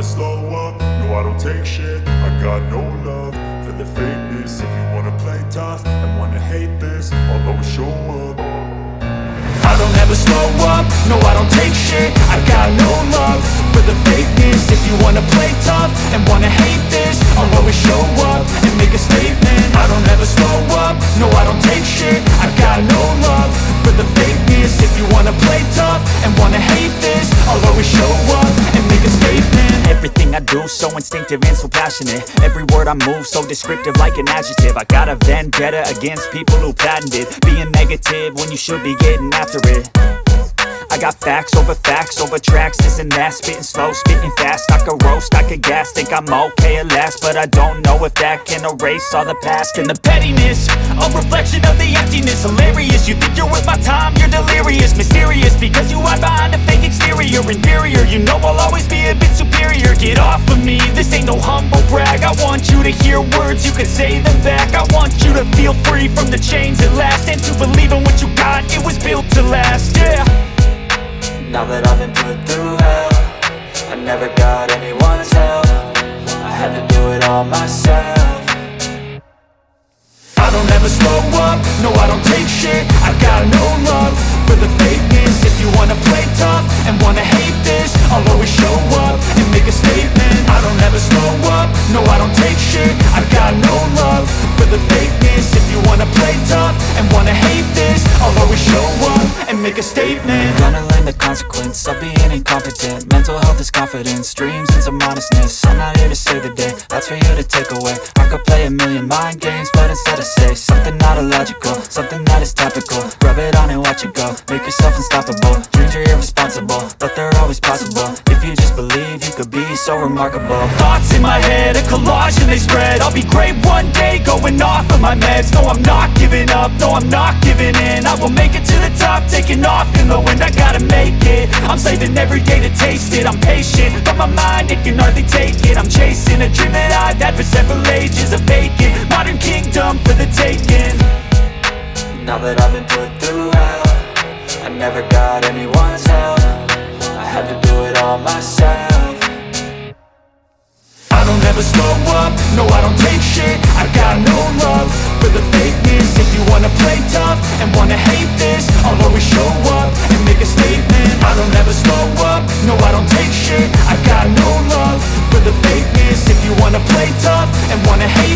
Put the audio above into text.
slow up, no I don't take shit. I got no love for the fakeness. If you wanna play tough and wanna hate this, I'll always show up. I don't ever slow up, no I don't take shit. I got no love for the fakeness. If you wanna play tough and wanna hate this, I'll always show up and make a statement. I don't ever slow up, no I don't take shit. I got no love for the fakeness. If you wanna play tough and wanna hate this, I'll always show up and make a statement. Everything I do so instinctive and so passionate. Every word I move so descriptive like an adjective. I got a vendetta against people who patented being negative when you should be getting after it. I got facts over tracks, this and that. Spitting slow, spitting fast, I could roast, I could gas. Think I'm okay at last, but I don't know if that can erase all the past. And the pettiness, a reflection of the emptiness. Hilarious, you think you're worth my time, you're delirious. Mysterious, because you hide behind a fake exterior. Inferior, you know I'll always be a bit superior. Get off of me, this ain't no humble brag. I want you to hear words, you can say them back. I want you to feel free from the chains at last, and to believe in what you got, it was built to last, yeah. Now that I've been put through hell, I never got anyone's help. I had to do it all myself. I don't ever slow up, no I don't take shit. I got no love for the fakeness. If you wanna play tough and wanna hate this, I'll always show up and make a statement. I don't ever slow up, no I don't take shit. I got no love for the fakeness. If you wanna play tough and wanna hate this, I'll always show up and make a statement. Gonna learn the consequence of being incompetent. Mental health is confidence, dreams and some honestness. I'm not here to save the day, that's for you to take away. I could play a million mind games, but instead I say something not illogical, something that is topical. Rub it on and watch it go, make yourself unstoppable. Dreams are irresponsible, but they're always possible. If you just believe, you could be so remarkable. Thoughts in my head, a collage and they spread. I'll be great one day, going off of my meds. No, I'm not giving up, no, I'm not giving in. I will make it to the top, taking off in the wind. I gotta make it, I'm saving every day to taste it. I'm patient, but my mind, it can hardly take it. I'm chasing a dream that I've had for several ages. A vacant, modern kingdom for the taking. Now that I've been put through hell, I never got anyone's help. I had to do it all myself. I don't ever slow up, no I don't take shit. I got no love for the fakeness. If you wanna play tough and wanna hate this, I'll always show up and make a statement. I don't ever slow up, no I don't take shit. I got no love for the fakeness. If you wanna play tough and wanna hate